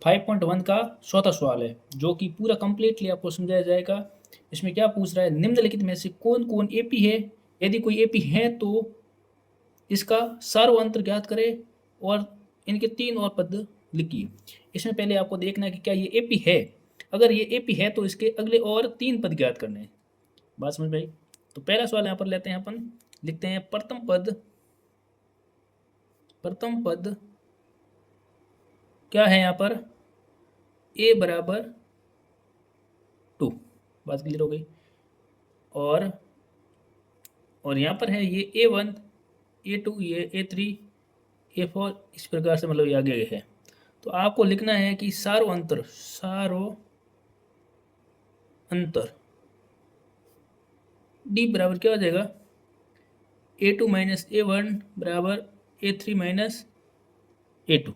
5.1 का चौथा सवाल है जो कि पूरा कंप्लीटली आपको समझाया जाएगा। इसमें क्या पूछ रहा है, निम्नलिखित में से कौन कौन एपी है, यदि कोई एपी है तो इसका सार्वअंतर ज्ञात करें और इनके 3 और पद लिखिए। इसमें पहले आपको देखना है कि क्या ये एपी है। अगर ये एपी है तो इसके अगले और 3 पद ज्ञात करने हैं। बात समझ में आई? तो पहला सवाल यहाँ पर लेते हैं अपन, लिखते हैं प्रथम पद क्या है यहाँ पर, ए बराबर 2। बात क्लियर हो गई। और यहाँ पर है ये A1, A2, ये A3, A4, इस प्रकार से मतलब ये आगे है। तो आपको लिखना है कि सार्वअंतर D बराबर क्या हो जाएगा, A2 माइनस A1 बराबर A3 माइनस A2।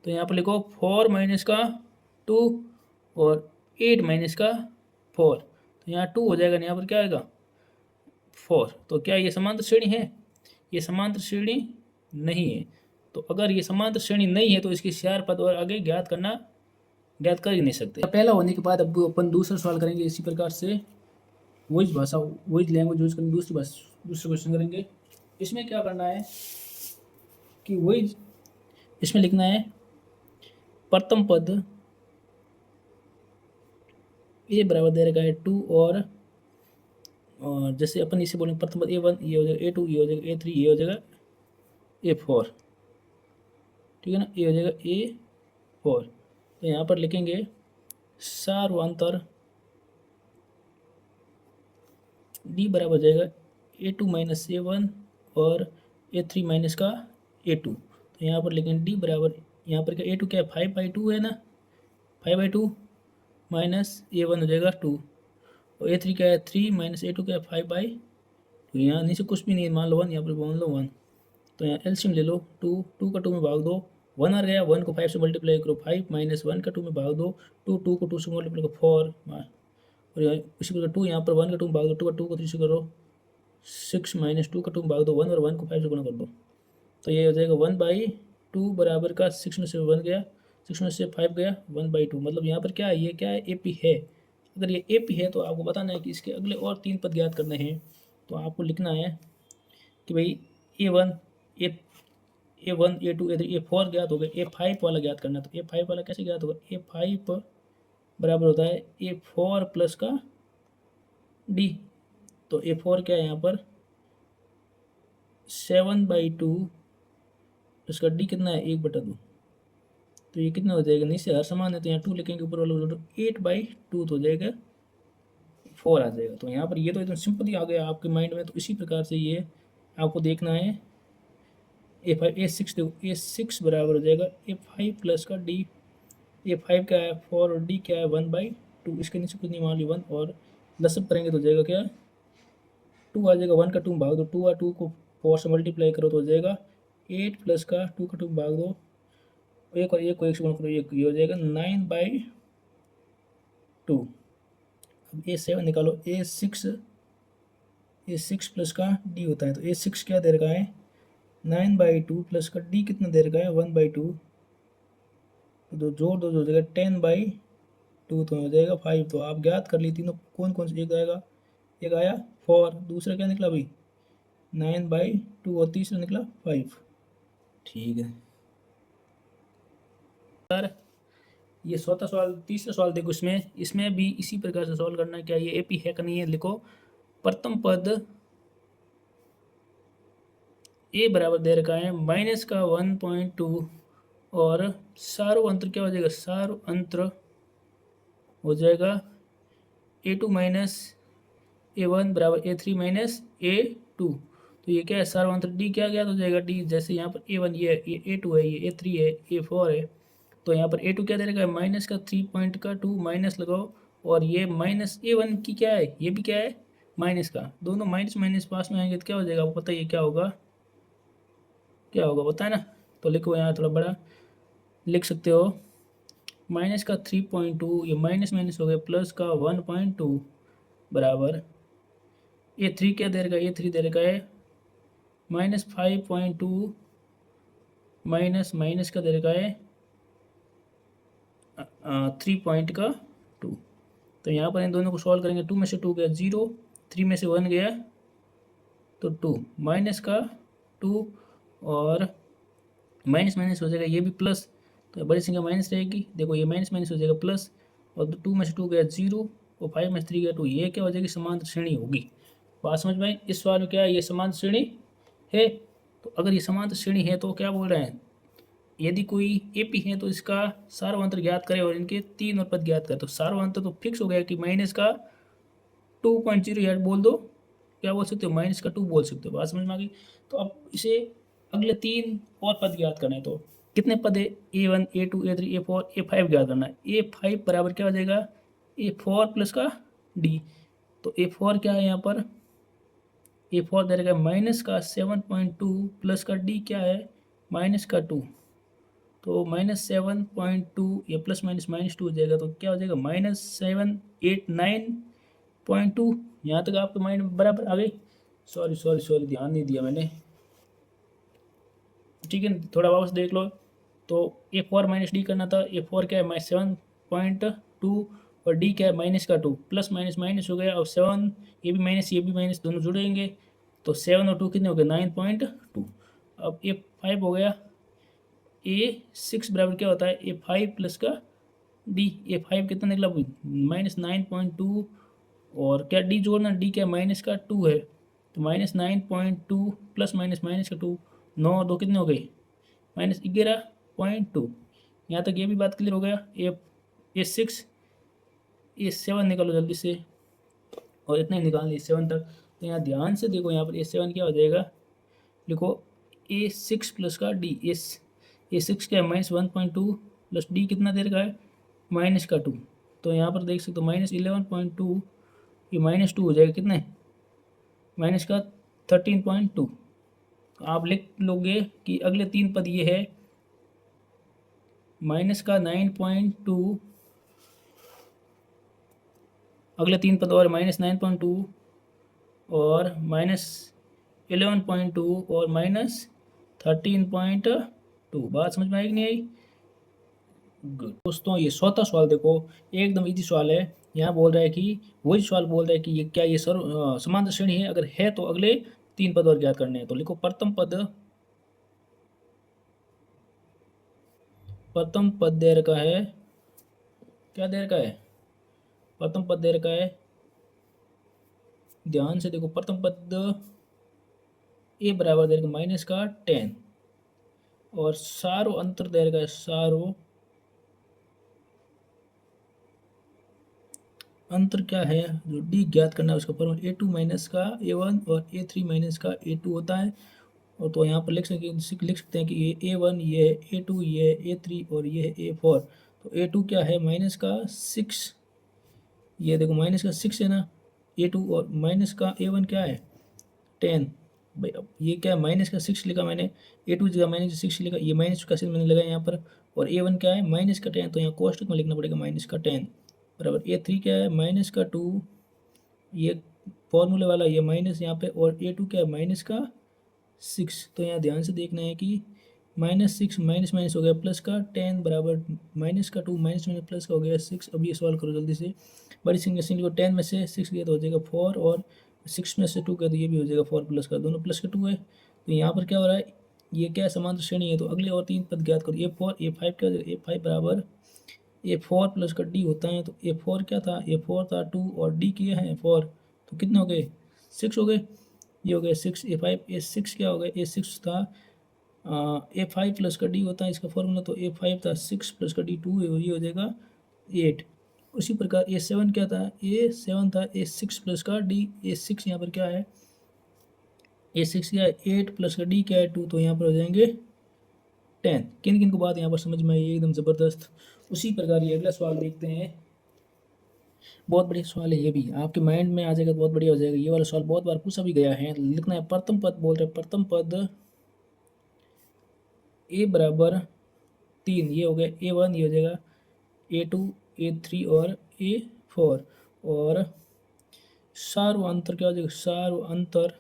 तो यहाँ पर लिखो 4 माइनस का 2 और 8 माइनस का 4। तो यहाँ 2 हो जाएगा, यहाँ पर क्या आएगा 4। तो क्या ये समांतर श्रेणी है? ये समांतर श्रेणी नहीं है। तो अगर ये समांतर श्रेणी नहीं है तो इसके 4 पद और आगे ज्ञात कर ही नहीं सकते। पहला होने के बाद अब अपन दूसरा सवाल करेंगे इसी प्रकार से, वही लैंग्वेज यूज करेंगे, दूसरा क्वेश्चन करेंगे। इसमें क्या करना है कि वही इसमें लिखना है प्रथम पद ए बराबर दे रखा है 2 और जैसे अपन इसे बोलेंगे प्रथम पद A1 ये हो जाएगा, A2 ये हो जाएगा, A3 ये हो जाएगा, A4। ठीक है ना, ये हो जाएगा A4। तो यहाँ पर लिखेंगे सार्वअंतर D बराबर जाएगा A2 माइनस A1 और A3 माइनस का A2। तो यहाँ पर लिखेंगे D बराबर, यहाँ पर क्या A2 क्या है 5/2 है ना, 5/2 माइनस A1 हो जाएगा 2 और A3 क्या है 3 माइनस A2 क्या है 5/2। यहाँ नीचे कुछ भी नहीं है, मान लो 1, यहाँ पर मान लो 1। तो यहाँ एलसीएम ले लो, 2 का 2 में भाग दो, 1 आ गया, 1 को 5 से मल्टीप्लाई करो 5 माइनस 1 का 2 में भाग दो 2 को 2 से मल्टीप्लाई करो 4 और इसी प्रकार 2 यहाँ पर 1 का 2 में भाग दो, 2 को 3 से करो 6 माइनस 2 का 2 में भाग दो 1 और 1 को 5 से गुणा कर दो। तो ये हो जाएगा 1/2 बराबर का 6 में से 1 गया, 6 में से 5 गया 1/2। मतलब यहाँ पर क्या है, ये क्या है एपी है। अगर ये एपी है तो आपको बताना है कि इसके अगले और 3 पद ज्ञात करने हैं। तो आपको लिखना है कि भाई A1, A2, A3, A4 ज्ञात हो गए, A5 वाला ज्ञात करना है। तो A5 वाला कैसे ज्ञात होगा, A5 बराबर होता है A4 प्लस का D। तो A4 क्या है यहाँ पर 7/2 प्लस का D कितना है 1/2। तो ये कितना हो जाएगा, नीचे हर समान है तो यहाँ 2 लिखेंगे, ऊपर वाला 8/2 तो हो जाएगा 4 आ जाएगा। तो यहाँ पर ये तो एकदम सिंपल ही आ गया आपके माइंड में। तो इसी प्रकार से ये आपको देखना है A6 देखो, A6 बराबर हो जाएगा A5 प्लस का D। A5 क्या है 4 और D क्या है 1/2। इसके नीचे कुछ नहीं, मान ली 1 और लसअप करेंगे तो हो जाएगा क्या 2 आ जाएगा, 1 का 2 भाग दो 2 और 2 को 4 से मल्टीप्लाई करो तो हो जाएगा 8 प्लस का 2 का 2 भाग दो, एक और एक को 1 से गुणा करो, ये हो जाएगा 9/2। अब A7 निकालो, A6 प्लस का D होता है। तो A6 क्या दे रखा है 9/2 प्लस का D कितना दे रखा है 1/2। तो जोड़ दो, हो जाएगा 10/2 तो हो जाएगा 5। तो आप ज्ञात कर ली तीनों कौन कौन से, एक आएगा, एक आया 4, दूसरा क्या निकला भाई 9/2 और तीसरा निकला 5। ठीक है सर, ये चौथा सवाल। तीसरा सवाल देखो, इसमें भी इसी प्रकार से सॉल्व करना है। क्या ये एपी है कि नहीं है, लिखो प्रथम पद ए बराबर दे रखा है माइनस का 1.2 और सार्वअंतर क्या हो जाएगा, सार्वअंतर हो जाएगा A2 माइनस A1 बराबर A3 माइनस A2। तो ये क्या है सार्वअंतर D क्या ज्ञात हो जाएगा, D जैसे यहाँ पर A1 ये A2 है, ये A3 है, A4 है। तो यहाँ पर A2 क्या दे रखा है माइनस का 3.2 माइनस लगाओ और ये माइनस A1 की क्या है, ये भी क्या है माइनस का, दोनों माइनस माइनस पास में आएंगे तो क्या हो जाएगा आपको पता है, ये क्या होगा पता है ना। तो लिखो यहाँ थोड़ा बड़ा लिख सकते हो, माइनस का 3.2 ये माइनस माइनस हो गया प्लस का 1.2 बराबर A3 क्या दे रखा है, A3 दे रखा है माइनस 5.2 माइनस माइनस का दे रखा है 3 पॉइंट का 2। तो यहाँ पर इन दोनों को सॉल्व करेंगे। 2 में से 2 गया 0, 3 में से 1 गया तो 2, माइनस का 2 और माइनस माइनस हो जाएगा, ये भी प्लस, तो बड़ी संख्या माइनस रहेगी। देखो ये माइनस माइनस हो जाएगा प्लस, और 2 में से 2 गया 0 और 5 में से 3 गया 2। ये क्या हो जाएगी, समांतर श्रेणी होगी। बात समझ में आई? इस सवाल में क्या है, ये समांतर श्रेणी है। तो अगर ये समांतर श्रेणी है तो क्या बोल रहे हैं, यदि कोई एपी है तो इसका सार्वंतर ज्ञात करें और इनके 3 और पद ज्ञात करें। तो सार्वंतर तो फिक्स हो गया कि माइनस का 2.0 बोल दो, क्या बोल सकते हो, माइनस का 2 बोल सकते हो। बात समझ में आ गई? तो अब इसे अगले 3 और पद ज्ञात करना है। तो कितने पद है, A1 A2 A3 A4 A5 ज्ञात करना है। A5 बराबर क्या हो जाएगा, A4 प्लस का D। तो A4 क्या है यहाँ पर, A4 दे रहेगा माइनस का 7.2 प्लस का D क्या है, माइनस का 2। तो -7.2, ये प्लस माइनस -2 हो जाएगा। तो क्या हो जाएगा, -789.2। यहाँ तक आपके माइंड में बराबर आ गई? सॉरी ध्यान नहीं दिया मैंने। ठीक है, थोड़ा वापस देख लो। तो A4 माइनस डी करना था। A4 क्या है, -7.2 और D क्या है, माइनस का 2, प्लस माइनस माइनस हो गया। और 7, ये भी माइनस दोनों जुड़ेंगे। तो 7 और 2 कितने हो गए, 9.2। अब A5 हो गया। A6 बराबर क्या होता है, A5 प्लस का D। A5 कितना निकला, -9.2 और क्या D जोड़ना, D क्या माइनस का 2 है। तो -9.2 प्लस माइनस माइनस का 2, 9 और 2 कितने हो गए, -11.2। यहाँ तक ये भी बात क्लियर हो गया। A6 A7 निकालो जल्दी से, और इतना ही निकाल ली 7 तक। तो यहाँ ध्यान से देखो, यहाँ पर A7 क्या हो जाएगा, लिखो A6 प्लस का D। A6 क्या है, -1.2 प्लस D कितना देर का है, माइनस का 2। तो यहाँ पर देख सकते हो -11.2, ये -2 हो जाएगा कितने, माइनस का 13.2। आप लिख लोगे कि अगले 3 पद ये है माइनस का 9.2, अगले 3 पद और -9.2 और -11.2 और -13.2। बात समझ में आई कि नहीं आई? गुड दोस्तों, ये 4था सवाल देखो, एकदम इजी सवाल है। यहाँ बोल रहा है कि वही सवाल बोल रहा है कि ये क्या ये समांतर श्रेणी है, अगर है तो अगले 3 पद और ज्ञात करने हैं। तो लिखो प्रथम पद दे रखा है, क्या दे रखा है, प्रथम पद दे रखा है। ध्यान से देखो, प्रथम पद ए बराबर दे रखा माइनस का 10 और सारो अंतर दे रखा है, सारो अंतर क्या है, जो डी ज्ञात करना है उसका फॉर्मूला A2 माइनस का A1 और A3 माइनस का A2 होता है। और तो यहाँ पर लिख सकते हैं कि ये A1, ये A2, ये A3 और ये A4। तो A2 क्या है, माइनस का 6, ये देखो माइनस का 6 है ना A2, और माइनस का A1 क्या है 10। भाई अब ये क्या है, माइनस का 6 लिखा मैंने, A2 जगह माइनस का 6 लिखा, ये माइनस का 6 मैंने लगाया यहाँ पर। और A1 क्या है, माइनस का 10, तो यहाँ कोष्टक में लिखना पड़ेगा माइनस का 10 बराबर। A3 क्या है, माइनस का 2, ये फॉर्मूले वाला ये माइनस यहाँ पे। और A2 क्या है, माइनस का 6। तो यहाँ ध्यान से देखना है कि -6 माइनस माइनस हो गया प्लस का 10 बराबर माइनस का 2 माइनस माइनस प्लस का हो गया 6। अब ये सॉल्व करो जल्दी से, बड़ी संख्या को 10 में से 6 गया तो हो जाएगा 4, और 6 में से 2 गया तो ये भी हो जाएगा 4 प्लस का, दोनों प्लस का 2 है। तो यहाँ पर क्या हो रहा है, ये क्या समांतर श्रेणी है। तो अगले और 3 पद ज्ञात करो। A4 A5 क्या हो जाएगा, A5 बराबर A4 प्लस का D होता है। तो A4 क्या था, A4 था 2 और D किया है 4, तो कितने हो गए, 6 हो गए। ये हो गया 6। A6 क्या हो गया, A6 था A5 प्लस का D होता है इसका फॉर्मूला। तो A5 था 6 प्लस का D 2 है, ये हो जाएगा 8। उसी प्रकार A7 क्या था, A7 था A6 प्लस का D। A6 यहाँ पर क्या है, A6 क्या है 8 प्लस का D क्या है 2, तो यहाँ पर हो जाएंगे 10। किन किन को बात यहाँ पर समझ में आई, एकदम ज़बरदस्त। उसी प्रकार ये अगला सवाल देखते हैं। बहुत बढ़िया सवाल है, ये भी आपके माइंड में आ जाएगा तो बहुत बढ़िया हो जाएगा। ये वाला सवाल बहुत बार पूछा भी गया है। लिखना है प्रथम पद, बोल रहे प्रथम पद A बराबर 3, ये हो गया A1, ये हो जाएगा A2 A3 और A4। और सार्व अंतर क्या हो जाएगा, सार्व अंतर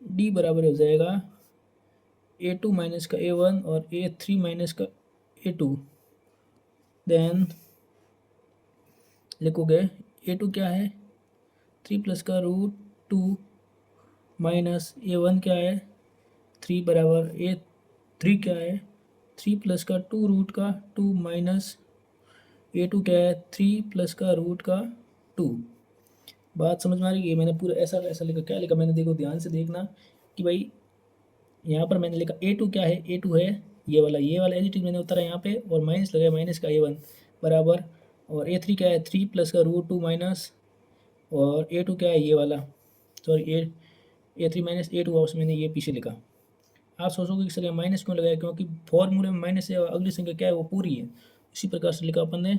D बराबर हो जाएगा A2 माइनस का A1 और A3 माइनस का A2। देन लिखोगे A2 क्या है 3 प्लस का रूट 2 माइनस A1 क्या है 3 बराबर A3 क्या है 3 प्लस का 2 रूट का 2 माइनस A2 क्या है 3 प्लस का रूट का 2। बात समझ में आ रही है। मैंने पूरा ऐसा ऐसा लिखा, क्या लिखा मैंने, देखो ध्यान से देखना कि भाई यहाँ पर मैंने लिखा A2 क्या है, A2 है ये वाला एज इट इज मैंने उतारा यहाँ पे, और माइनस लगाया माइनस का A1 बराबर, और A3 क्या है 3 प्लस का रूट 2 माइनस, और A2 क्या है ये वाला, सॉरी A3 माइनस A2 वापस मैंने ये पीछे लिखा। आप सोचोगे कि सर माइनस क्यों लगाया, क्योंकि फॉर्मूले में माइनस है और अगली संख्या क्या है वो पूरी है, इसी प्रकार से लिखा अपन ने।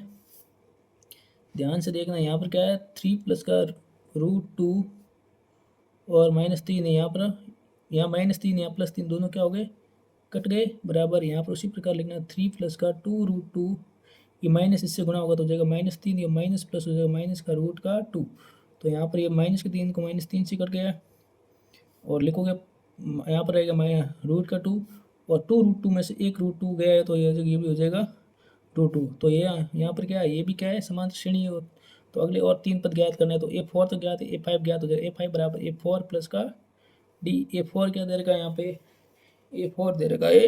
ध्यान से देखना यहाँ पर क्या है 3 प्लस का रूट 2 और -3 है यहाँ पर, यहाँ -3 यहाँ +3 दोनों क्या हो गए कट गए बराबर। यहाँ पर उसी प्रकार लिखना 3 प्लस का 2 रूट 2, ये माइनस इससे गुणा होगा तो हो जाएगा -3, ये माइनस प्लस हो जाएगा माइनस का रूट का 2। तो यहाँ पर ये माइनस के 3 को -3 से कट गया, और लिखोगे यहाँ पर रहेगा रूट का 2, और 2 रूट 2 में से एक रूट 2 गया है तो ये भी हो जाएगा रूट 2। तो ये यहाँ पर क्या है, ये भी क्या है समांतर श्रेणी है। तो अगले और 3 पद ज्ञात करना है, तो A4 तो ज्ञात है, A5 ज्ञात हो जाएगा। A5 बराबर A4 प्लस का D। A4 क्या दे रखा है यहाँ पे, A4 दे रखा है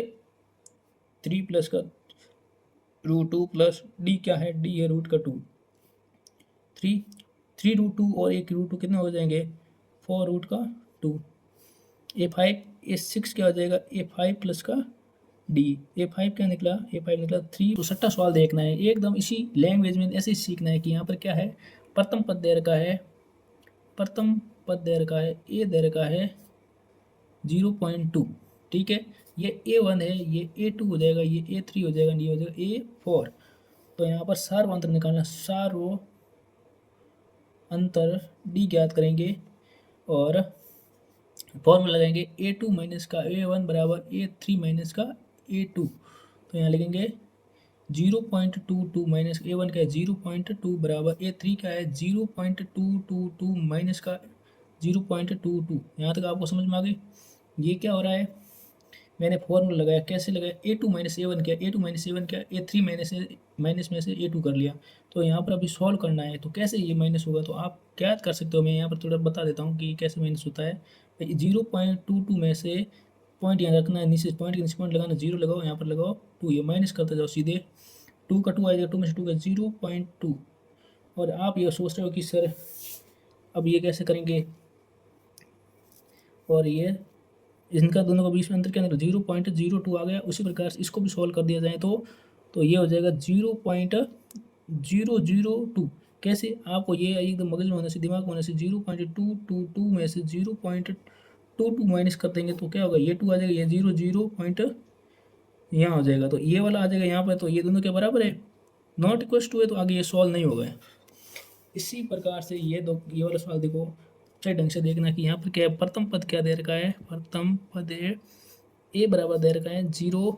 3 प्लस का रूट 2 प्लस D क्या है, D है रूट का 2। 3 रूट 2 और एक रूट 2 कितने हो जाएंगे 4 रूट का 2। A6 क्या हो जाएगा A5 प्लस का D। A5 क्या निकला, A5 निकला 3। तो 6वां सवाल देखना है एकदम इसी लैंग्वेज में, ऐसे ही सीखना है कि यहाँ पर क्या है प्रथम पद दे रखा है, प्रथम पद दे रखा है A दे रखा है 0.2, ठीक है। ये A1 है, ये A2 हो जाएगा, ये A3 हो जाएगा, ये हो जाएगा A4। तो यहाँ पर सार्व अंतर निकालना, सार्व अंतर D ज्ञात करेंगे और फॉर्मूला लगाएंगे A2 माइनस का A1 बराबर A3 माइनस का A2। तो यहाँ लिखेंगे 0.22 माइनस A1 का है 0.2 बराबर A3 का है 0.222 माइनस का 0.22। यहाँ तक आपको समझ में आ गई। ये क्या हो रहा है, मैंने फॉर्मूला लगाया, कैसे लगाया A2 माइनस A1 क्या, A2 माइनस A1 क्या, A3 माइनस में से A2 कर लिया। तो यहाँ पर अभी सॉल्व करना है, तो कैसे ये माइनस होगा, तो आप क्या कर सकते हो, मैं यहाँ पर थोड़ा बता देता हूँ कि कैसे माइनस होता है। 0.22 में से पॉइंट यहाँ रखना है, नीचे पॉइंट के नीचे पॉइंट लगाना, 0 लगाओ, यहाँ पर लगाओ 2, ये माइनस करते जाओ सीधे, 2 का 2 आएगा, 2 में से 2 का 0.2। और आप ये सोच रहे हो कि सर अब ये कैसे करेंगे, और ये इनका दोनों का बीच में अंतर क्या निकला 0.02 आ गया। उसी प्रकार से इसको भी सॉल्व कर दिया जाए तो ये हो जाएगा 0.002। कैसे, आपको ये एकदम मगज में होने से, दिमाग में होने से 0.222 में से 0.22 माइनस कर देंगे तो क्या होगा, ये 2 आ जाएगा, ये 0 पॉइंट यहाँ हो जाएगा, तो ये वाला आ जाएगा यहाँ पर। तो ये दोनों के बराबर है, नॉट इक्वल टू है, तो आगे ये सॉल्व नहीं होगा। इसी प्रकार से ये वाला सवाल देखो अच्छे ढंग से देखना कि यहाँ पर क्या है, प्रथम पद क्या दे रखा है, प्रथम पद है A बराबर दे रखा है 0,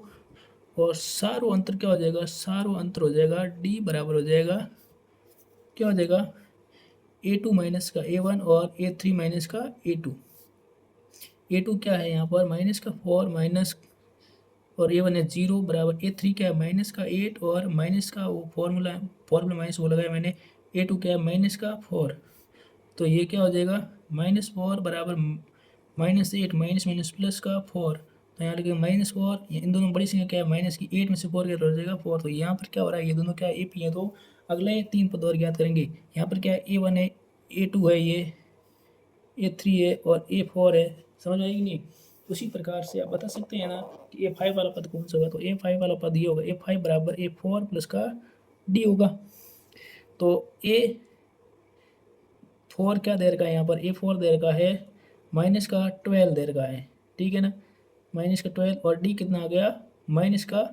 और सारो अंतर क्या हो जाएगा, सारो अंतर हो जाएगा D बराबर हो जाएगा क्या हो जाएगा A2 माइनस का A1 और A3 माइनस का A2। A2 क्या है यहाँ पर माइनस का 4 माइनस, और A1 है 0 बराबर A3 क्या है माइनस का 8, और माइनस का वो फॉर्मूला माइनस वो लगाया मैंने, A2 क्या है माइनस का 4। तो ये क्या हो जाएगा -4 बराबर -8 माइनस माइनस प्लस का 4। तो यहाँ लिखेंगे -4, इन दोनों बड़ी संख्या क्या है माइनस की, 8 में से 4 क्या हो जाएगा 4। तो यहाँ पर क्या हो रहा है, ये दोनों क्या है AP है, तो अगले 3 पद और ज्ञात करेंगे। यहाँ पर क्या है A1 है, A2 है, ये A3 है और A4 है। समझ में आएगी नहीं। उसी प्रकार से आप बता सकते हैं ना कि A5 वाला पद कौन सा होगा, तो A5 वाला पद ये होगा, A5 बराबर A4 प्लस का D होगा। तो A4 क्या दे रखा है यहाँ पर, A4 दे रखा है माइनस का 12 दे रखा है, ठीक है ना, माइनस का 12, और D कितना आ गया माइनस का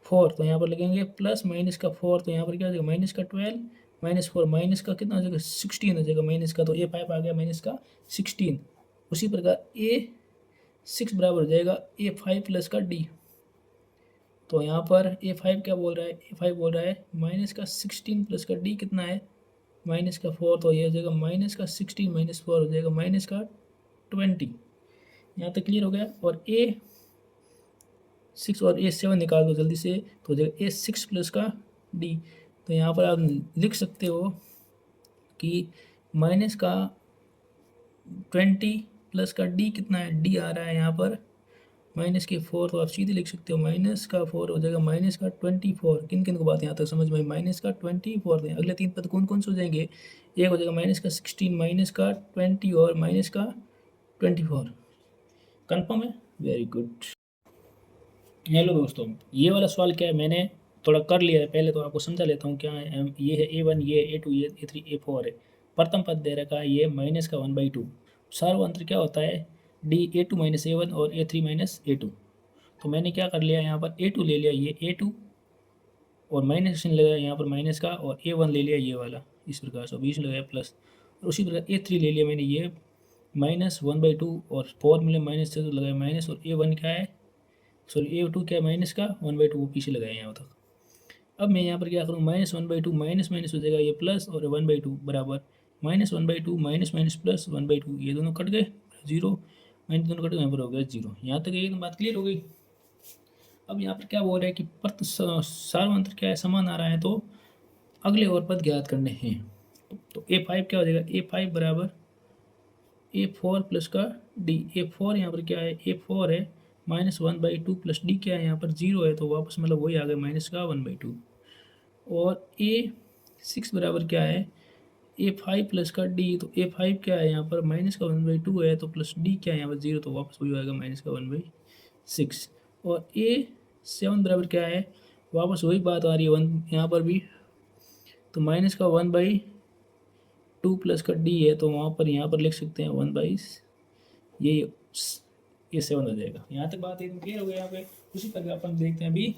4। तो यहाँ पर लिखेंगे प्लस माइनस का 4, तो यहाँ पर क्या हो जाएगा माइनस का 12 माइनस 4, माइनस का कितना हो जाएगा 16 हो जाएगा माइनस का, तो A5 आ गया माइनस का 16। उसी प्रकार A6 बराबर हो जाएगा A5 प्लस का D। तो यहाँ पर A5 क्या बोल रहा है, A5 बोल रहा है माइनस का 16 प्लस का D कितना है माइनस का 4। तो ये हो जाएगा माइनस का 16 माइनस 4 हो जाएगा माइनस का 20। यहाँ तक क्लियर हो गया। और A6 और A7 निकाल दो जल्दी से, तो हो जाएगा A6 प्लस का डी। तो यहाँ पर आप लिख सकते हो कि माइनस का 20 प्लस का डी कितना है, डी आ रहा है यहाँ पर -4। तो आप सीधे लिख सकते हो -4 हो जाएगा -24। किन किन को बात यहाँ तक समझ में आई, -24 दें। अगले 3 पद कौन कौन से हो जाएंगे, एक हो जाएगा -16, -20 और -24। कन्फर्म है, वेरी गुड। हेलो दोस्तों, ये वाला सवाल क्या है मैंने थोड़ा कर लिया है, पहले तो आपको समझा लेता हूँ क्या है। ये है A1, ये A2, ये A3, A4 है। प्रथम पद दे रखा है ये -1/2। सार्वंत्र क्या होता है, D A2 - A1 और A3 - A2। तो मैंने क्या कर लिया यहाँ पर, A2 ले लिया, ये A2 और माइनस चिन्ह लगाया यहाँ पर माइनस का, और A1 ले लिया ये वाला इस प्रकार से, बीच में लगाया प्लस। और उसी प्रकार A3 ले लिया मैंने, ये -1/2 और 4 मिले माइनस से तो लगाया माइनस, और A1 क्या है, सॉरी A2 क्या है माइनस का 1/2 वो पीछे लगाया यहाँ तक। अब मैं यहाँ पर क्या करूँ, -1/2 माइनस माइनस हो जाएगा ये प्लस, और 1/2 बराबर -1/2 माइनस माइनस प्लस 1/2, ये दोनों कट गए, 0 माइनस दोनों कट गए, यहाँ पर हो गया 0। यहाँ तक एकदम बात क्लियर हो गई। अब यहाँ पर क्या बोल रहा है कि प्रत सार्वंत्र क्या है, समान आ रहा है, तो अगले और पद ज्ञात करने हैं। तो A5 क्या हो जाएगा, A5 बराबर A4 प्लस का D। A4 यहाँ पर क्या है, A4 है -1/2 प्लस D क्या है यहाँ पर 0 है, तो वापस मतलब वही आ गया माइनस का 1/2। और A6 बराबर क्या है, A5 प्लस का D। तो A5 क्या है यहाँ पर माइनस का 1/2 है, तो प्लस D क्या है यहाँ पर 0, तो वापस वही आएगा माइनस का 1/6। और A7 बराबर क्या है, वापस वही बात आ रही है 1 यहाँ पर भी, तो माइनस का 1/2 प्लस का D है, तो वहाँ पर यहाँ पर लिख सकते हैं 1/, ये 7 हो जाएगा। यहाँ तक बात एकदम क्लियर हो गया यहाँ पे। उसी तरह अपन देखते हैं अभी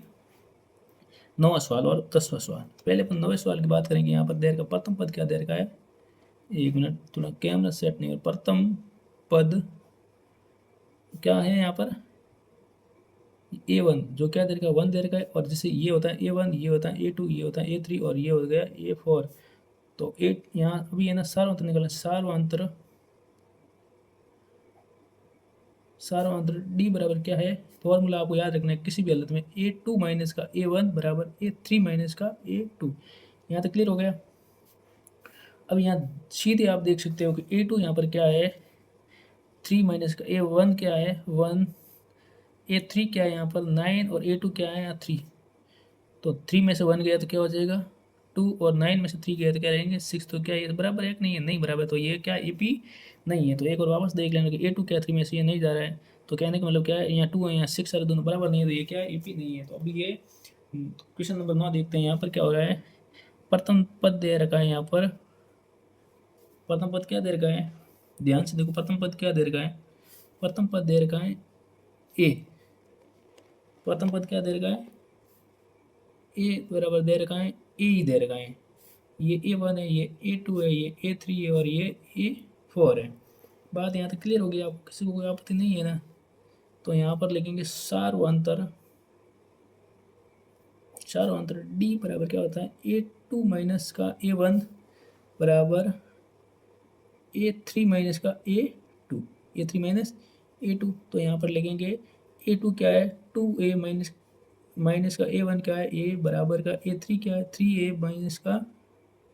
9वां सवाल और 10वां सवाल। पहले अपन 9वें सवाल की बात करेंगे। यहाँ पर देर का प्रथम पद क्या देर का है, एक मिनट थोड़ा कैमरा सेट नहीं हो। प्रथम पद क्या है यहाँ पर, A1 जो क्या देर का 1 देर का है, और जैसे ये होता है A1, ये होता है A2, ये होता है A3 और ये हो गया A4। तो 8 यहाँ अभी है ना सार्वंत्र निकलना, सार्वंत्र D बराबर क्या है, फॉर्मूला आपको याद रखना है किसी भी हालत में, A2 माइनस का A1 बराबर A3 माइनस का A2। यहाँ तक क्लियर हो गया। अब यहाँ सीधे आप देख सकते हो कि A2 यहाँ पर क्या है 3 माइनस का A1 क्या है 1, A3 क्या है यहाँ पर 9 और A2 क्या है यहाँ 3। तो 3 में से 1 गया तो क्या हो जाएगा 2, और 9 में से 3 गया तो क्या रहेंगे 6। तो क्या ये बराबर है कि नहीं है, नहीं बराबर, तो ये क्या AP नहीं है। तो एक और वापस देख लेना कि A2 क्या 3 में से ये नहीं जा रहा है, तो कहने का मतलब क्या है, यहाँ 2 है यहाँ 6 है, दोनों बराबर नहीं है, तो ये क्या है AP नहीं है। तो अभी ये क्वेश्चन नंबर 9 देखते हैं। यहाँ पर क्या हो रहा है, प्रथम पद दे रखा है यहाँ पर, प्रथम पद क्या दे रखा है, ध्यान से देखो प्रथम पद क्या दे रखा है, प्रथम पद दे रखा है A। प्रथम पद क्या दे रखा है A बराबर दे रखा है A ही दे रखा है, ये A1 है, ये A2 है, ये A3 है और ये A4 है। बात यहाँ तक क्लियर हो गई, आपको किसी को कोई आपत्ति नहीं है ना। तो यहाँ पर लिखेंगे सार्वंतर D बराबर क्या होता है A2 माइनस का A1 बराबर A3 माइनस का A2, A3 माइनस A2। तो यहाँ पर लिखेंगे A2 क्या है 2A माइनस का A1 क्या है A बराबर का A3 क्या है 3A माइनस का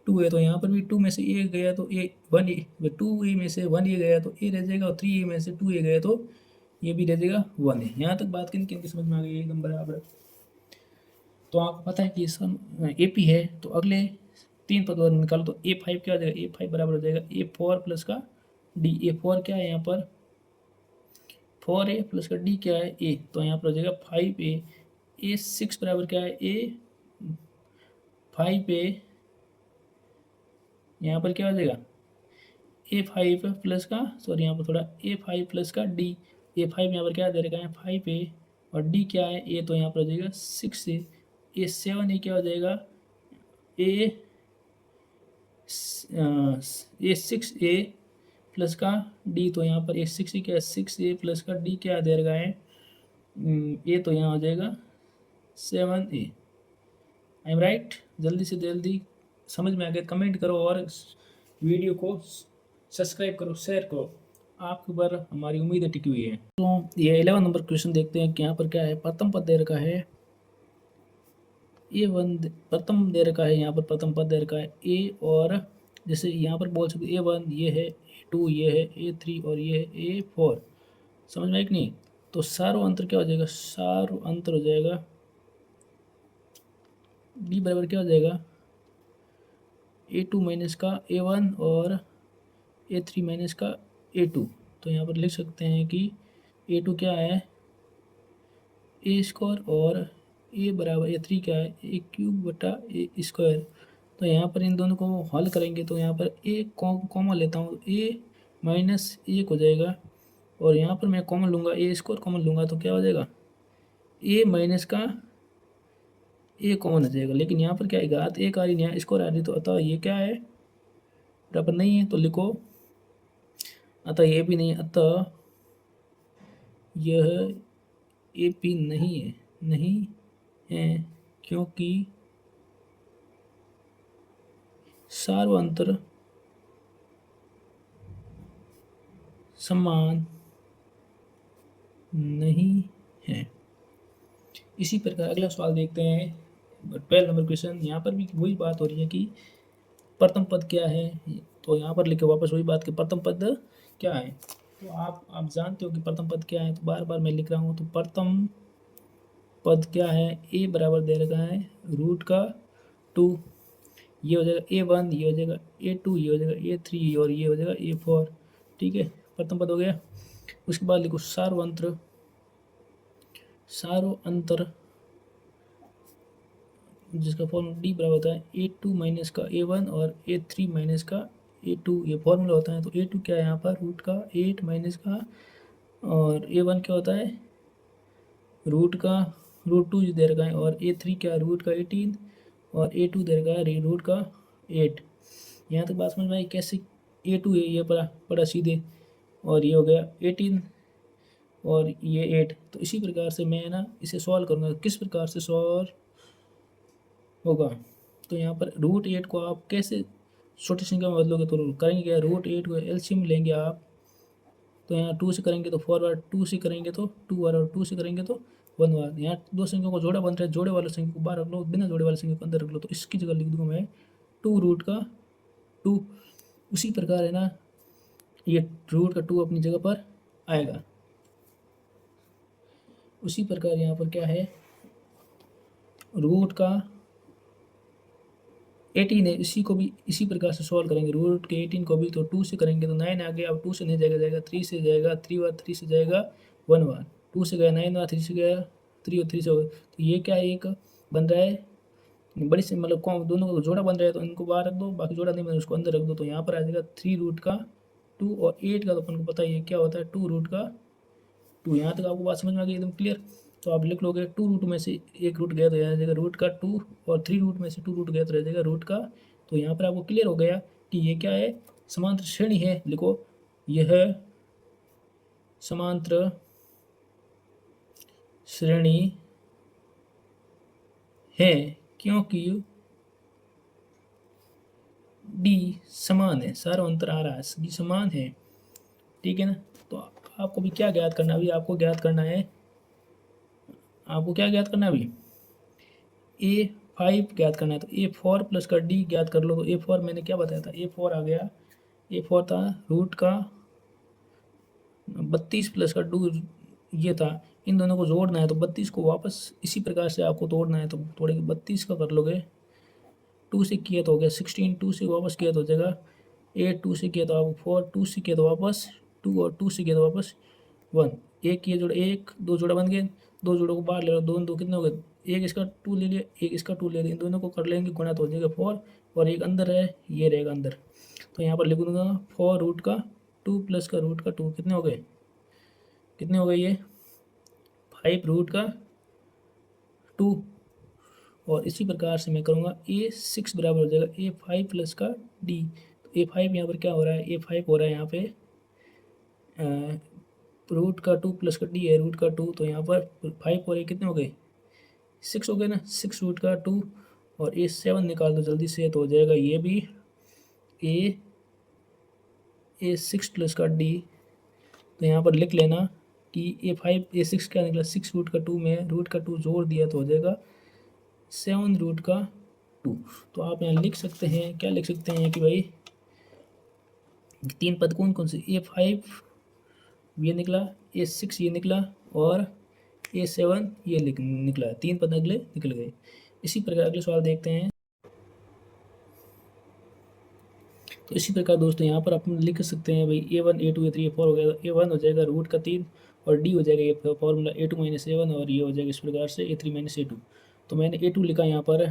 2A। तो यहाँ पर भी 2 में से A गया तो A 1A, 2A में से 1A गया तो A रह जाएगा, और 3A में से 2A गया तो ये भी रह जाएगा 1A। यहाँ तक बात किन किन की समझ में आ गई एकदम बराबर। तो आपको पता है कि इसका AP है, तो अगले 3 पद और निकालो। तो A5 क्या हो जाएगा, A5 बराबर हो जाएगा A4 प्लस का D। A4 क्या है यहाँ पर 4A प्लस का D क्या है A, तो यहाँ पर हो जाएगा 5A। A6 बराबर क्या है A5A, यहाँ पर क्या हो जाएगा A5 प्लस का, सॉरी यहाँ पर थोड़ा A5 प्लस का D। A5 यहाँ पर क्या दे रखा है 5A, और D क्या है A, तो यहाँ पर हो जाएगा 6A। A7 क्या हो जाएगा A6A प्लस का D। तो यहाँ पर A6 क्या है 6A प्लस का D क्या दे रखा है A, तो यहाँ हो जाएगा 7A। I am right. जल्दी से जल्दी समझ में आ गया कमेंट करो, और वीडियो को सब्सक्राइब करो, शेयर करो, आपके ऊपर हमारी उम्मीदें टिकी हुई है। तो ये 11 नंबर क्वेश्चन देखते हैं कि यहाँ पर क्या है, प्रथम पद दे रखा है A1 प्रथम दे रखा है, यहाँ पर प्रथम पद दे रखा है ए, और जैसे यहाँ पर बोल सकते A1 ये है, A2 ये है, A3 और ये है A4। समझ में है कि नहीं? तो सारो अंतर क्या हो जाएगा? सारो अंतर हो जाएगा डी बराबर क्या हो जाएगा? A2 माइनस का A1 और A3 माइनस का A2। तो यहाँ पर लिख सकते हैं कि A2 क्या है? ए स्क्वायर, और ए बराबर A3 क्या है? ए क्यूब बटा ए स्क्वायर। तो यहाँ पर इन दोनों को हल करेंगे तो यहाँ पर ए कॉमन लेता हूँ, ए माइनस 1 हो जाएगा, और यहाँ पर मैं कॉमन लूँगा, ए स्क्वायर कॉमन लूँगा तो क्या हो जाएगा? ए माइनस का ए कॉमन हो जाएगा। लेकिन यहाँ पर क्या है? घात एक आ रही, यहाँ स्क्वायर आ रही, तो अतः ये क्या है? बराबर नहीं है, तो लिखो अतः ये भी नहीं है, अतः यह ए पी नहीं है, नहीं है, क्योंकि सार्वंतर समान नहीं है। इसी प्रकार अगला सवाल देखते हैं, 12 नंबर क्वेश्चन। यहाँ पर भी वही बात हो रही है कि प्रथम पद क्या है, तो यहाँ पर लिखे वापस वही बात कि प्रथम पद क्या है। तो आप जानते हो कि प्रथम पद क्या है, तो बार बार मैं लिख रहा हूँ। तो प्रथम पद क्या है? ए बराबर दे रखा है रूट का 2, ये हो जाएगा A1, ये हो जाएगा A2, ये हो जाएगा A3 और ये हो जाएगा A4। ठीक है, प्रथम पद हो गया। उसके बाद लिखो सारो अंतर जिसका फॉर्मूला डी बराबर होता है A2 माइनस का A1 और A3 माइनस का A2, ये फॉर्मूला होता है। तो A2 क्या है यहाँ पर? रूट का 8 माइनस का, और A1 क्या होता है? रूट 2 दे रखा है, और A3 क्या? रूट का 18, और A2 दे रखा है रूट का 8। यहाँ तक बात समझ में आई? कैसे A2 है ये पड़ा सीधे, और ये हो गया 18 और ये 8। तो इसी प्रकार से मैं ना इसे सॉल्व करूँगा। किस प्रकार से सॉल्व होगा? तो यहाँ पर रूट 8 को आप कैसे छोटी संख्या में बदलोगे? तो करेंगे क्या? रूट 8 को एलसीएम लेंगे आप, तो यहाँ 2 से करेंगे तो 4 बार, 2 से करेंगे तो 2 बार, और 2 से करेंगे तो 1 बार। यहाँ दो संख्या को जोड़ा बन रहा है, जोड़े वाले संख्या को बाहर रख लो, बिना जोड़े वाले संख्या को अंदर रख लो। तो इसकी जगह लिख दूंगा मैं 2 रूट का 2। उसी प्रकार है ना, ये रूट का 2 अपनी जगह पर आएगा। उसी प्रकार यहाँ पर क्या है? रूट का 18 है, इसी को भी इसी प्रकार से सॉल्व करेंगे। रूट के 18 को भी तो 2 से करेंगे तो 9 आ गया। अब 2 से नहीं जाएगा 3 से जाएगा, 3 बार 3 से जाएगा 1 बार, 2 से गया 9 बार, 3 से गया 3 और 3 से हो गया। तो ये क्या है? एक बन रहा है बड़ी से, मतलब कौन दोनों का जोड़ा बन रहा है, तो इनको बाहर रख दो, बाकी जोड़ा नहीं बना उसको अंदर रख दो। तो यहाँ पर आ जाएगा 3 रूट का 2, और 8 का तो अपन को पता ही है क्या होता है, 2 रूट का 2। यहाँ तक आपको बात समझ में आ गई एकदम क्लियर? तो आप लिख लोगे 2 रूट में से एक रूट गया तो रह जाएगा रूट का 2, और 3 रूट में से 2 रूट गया तो रह जाएगा रूट का। तो यहाँ पर आपको क्लियर हो गया कि ये क्या है? समांतर श्रेणी है। लिखो यह समांतर श्रेणी है क्योंकि डी समान है, सारा अंतर आ रहा है, डी समान है। ठीक है ना? तो आपको भी क्या ज्ञात करना है? अभी आपको ज्ञात करना है, आपको क्या ज्ञात करना है अभी? A5 ज्ञात करना है। तो A4 प्लस का D ज्ञात कर लो। तो A4 मैंने क्या बताया था? A4 आ गया, A4 था रूट का 32 प्लस का 2, ये था। इन दोनों को जोड़ना है तो 32 को वापस इसी प्रकार से आपको तोड़ना है। तो तोड़ेंगे 32 का कर लोगे, 2 से किया तो हो गया 16, 2 से वापस किया तो हो जाएगा 8, 2 से किया तो आपको 4, 2 से किया तो वापस 2, और 2 से किया तो वापस 1। एक ये जोड़ा, एक दो जोड़ा बन गए, दो जोड़ों को बाहर ले लो, दो दो कितने हो गए? एक इसका 2 ले लिया, एक इसका 2 ले लिया, इन दोनों को कर लेंगे गुणा तो हो जाएगा 4, और एक अंदर है, ये रहेगा अंदर। तो यहाँ पर लिख दूंगा 4 रूट का 2 प्लस का रूट का 2, कितने हो गए? कितने हो गए ये? 5 रूट का 2। और इसी प्रकार से मैं करूँगा A6 बराबर हो जाएगा A5 प्लस का D। तो A5 यहाँ पर क्या हो रहा है? A5 हो रहा है यहाँ पे रूट का 2 प्लस का D है रूट का 2। तो यहाँ पर 5 और कितने हो गए? 6 हो गए ना, 6 रूट का 2, और A7 निकाल दो जल्दी से, तो हो जाएगा ये भी A6 प्लस का D। तो यहाँ पर लिख लेना कि A5 A6 क्या निकला? 6 रूट का 2 में रूट का 2 जोड़ दिया तो हो जाएगा 7√2। तो आप यहाँ लिख सकते हैं, क्या लिख सकते हैं कि भाई 3 पद कौन कौन से, A5 ये निकला, A6 ये निकला और A7 ये निकला, 3 पद अगले निकल गए। इसी प्रकार अगले सवाल देखते हैं। तो इसी प्रकार दोस्तों यहाँ पर अपन लिख सकते हैं भाई A1 A2 A3 A4 हो गया। A1 हो जाएगा √3 और D हो जाएगा ये फॉर्मूला A2 - A1 और ये हो जाएगा इस प्रकार से A3 - A2। तो मैंने A2 लिखा यहाँ पर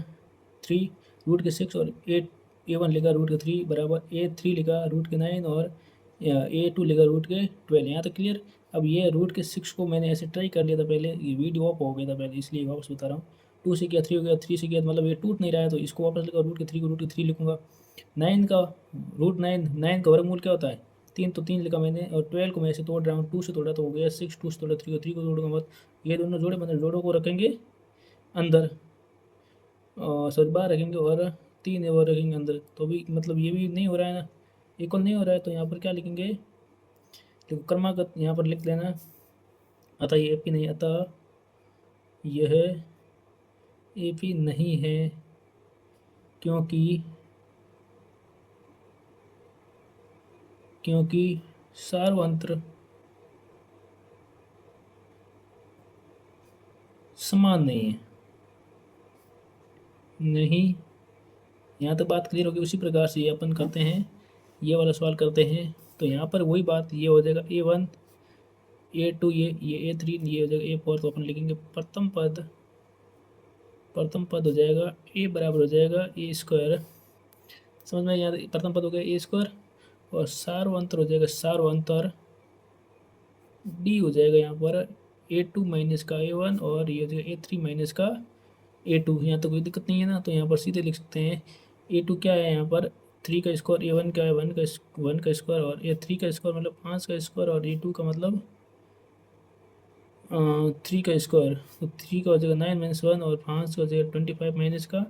3 √6 और A1 लिखा √3 बराबर A3 लिखा √9 और A2 लिखा √12। यहाँ तक क्लियर। अब ये √6 को मैंने ऐसे ट्राई कर लिया था पहले, ये वीडियो ऑफ हो गया था पहले, इसलिए वापस बता रहा हूँ। 2 से किया 3 हो गया, 3 से किया मतलब ये टूट नहीं रहा है, तो इसको वापस लिखा √3 को √3 लिखूंगा। 9 का √9 का वर्गमूल क्या होता है 3, तो 3 लिखा मैंने। और 12 को मैं ऐसे तोड़ रहा हूँ, 2 से तोड़ा तो हो गया 6, 2 से तोड़ा 3 को, 3 को तोड़ूंगा मत, ये दोनों जोड़े मतलब जोड़ों को रखेंगे अंदर, सॉरी बाहर रखेंगे और 3 और रखेंगे अंदर। तो भी मतलब ये भी नहीं हो रहा है ना, इक्वल नहीं हो रहा है, तो यहाँ पर क्या लिखेंगे, देखो क्रमागत यहाँ पर लिख लेना। अतः ये AP नहीं, अतः यह AP नहीं है क्योंकि सार्वंत्र समान नहीं है। नहीं, यहाँ तक बात क्लियर होगी। उसी प्रकार से ये अपन करते हैं, ये वाला सवाल करते हैं। तो यहाँ पर वही बात, ये हो जाएगा A1 A2 ये A3 ये हो जाएगा A4। तो अपन लिखेंगे प्रथम पद हो जाएगा A बराबर हो जाएगा A²। समझ में, यहाँ प्रथम पद हो गया A² और सार्वंतर हो जाएगा सार्वंतर D हो जाएगा यहाँ पर A2 - का A1 और ये हो जाएगा A3 - का A2। यहाँ तो कोई दिक्कत नहीं है ना, तो यहाँ पर सीधे लिख सकते हैं A2 क्या है यहाँ पर 3 का स्क्वायर, A1 क्या है 1 का स्क्वायर और A3 का स्क्वायर मतलब 5 का स्क्वायर और A2 का मतलब 3 का स्क्वायर। तो 3 का हो जाएगा 9 - 1 और 5 का हो जाएगा 25 - का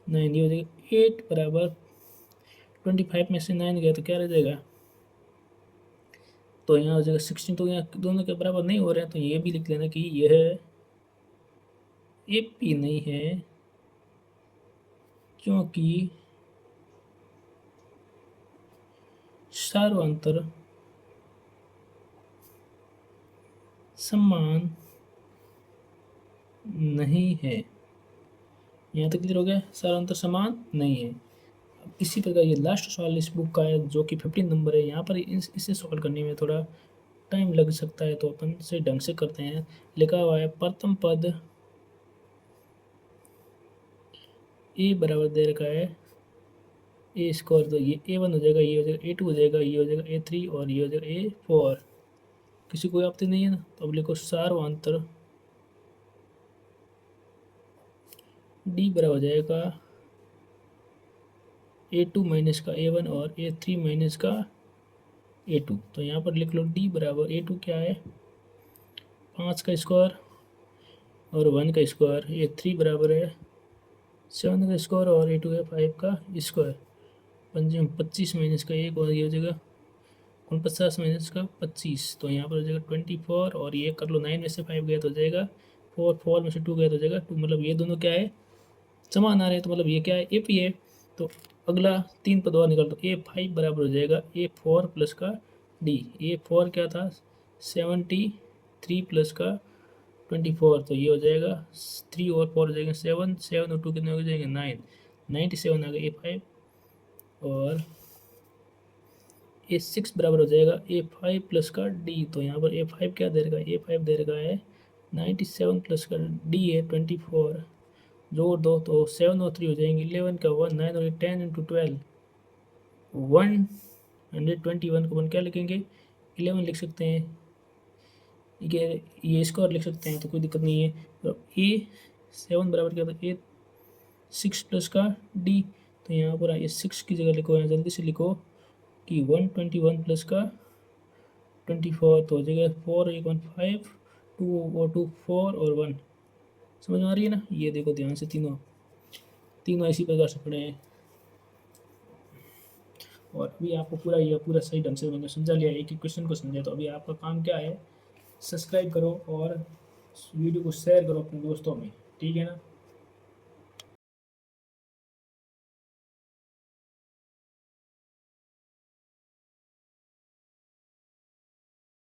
9, ये हो जाएगा 8 बराबर 25 में से 9 गया तो क्या रह जाएगा, तो यहाँ हो जाएगा 16। तो यहाँ दोनों के बराबर नहीं हो रहे हैं, तो ये भी लिख लेना कि यह AP नहीं है क्योंकि सार्वंतर समान नहीं है। यहाँ तक क्लियर हो गया, सार्वंतर समान नहीं है। अब इसी प्रकार ये लास्ट सवाल इस बुक का है जो कि 15 नंबर है। यहाँ पर इसे सॉल्व करने में थोड़ा टाइम लग सकता है, तो अपन से ढंग से करते हैं। लिखा हुआ है प्रथम पद A बराबर दे रखा है A²। तो ये A1 हो जाएगा, ये हो जाएगा A2 हो जाएगा, ये हो जाएगा A3 और ये हो जाएगा A4। किसी कोई आपत्ति नहीं है ना, तो अब लिखो सार्वंतर D बराबर हो जाएगा A2 - का A1 और A3 - का A2। तो यहाँ पर लिख लो D बराबर A2 क्या है 5 का स्क्वायर और 1 का स्क्वायर, A3 बराबर है 7 का स्क्वायर और A2 है 5 का स्क्वायर। 25 - का 1 और ये हो जाएगा 49 - का 25। तो यहाँ पर हो जाएगा 24 और ये कर लो 9 में से 5 गया तो हो जाएगा 4, 4 में से 2 गया तो हो जाएगा 2। मतलब ये दोनों क्या है समान आ रहे हैं, तो मतलब ये क्या है AP है। तो अगला 3 पद और निकाल दो, A5 बराबर हो जाएगा A4 प्लस का D। A4 क्या था 73 प्लस का 24। तो ये हो जाएगा 3 और 4 हो जाएगा 7, 7 और 2 कितने हो जाएंगे 9, 97 आ गया A5। और A6 बराबर हो जाएगा A5 प्लस का D। तो यहाँ पर A5 क्या दे रखा है A5 दे रखा है 97 प्लस का D है 24। जोड़ दो तो 7 और 3 हो जाएंगे 11 का 1, 9 और 10 × 12 121 को अपन क्या लिखेंगे 11 लिख सकते हैं, ये स्क्वायर लिख सकते हैं, तो कोई दिक्कत नहीं है। तो A7 बराबर क्या था A6 प्लस का D। तो यहाँ पर A6 की जगह लिखो, यहाँ जल्दी से लिखो कि 121 प्लस का 24। तो हो जाएगा 4 1 1 5 2 और 2 4 और 1। समझ में आ रही है ना, ये देखो ध्यान से तीनों इसी प्रकार से पढ़े हैं। और अभी आपको पूरा सही ढंग से मैंने समझा लिया, एक एक क्वेश्चन को समझा। तो अभी आपका काम क्या है, सब्सक्राइब करो और वीडियो को शेयर करो अपने दोस्तों में, ठीक है ना।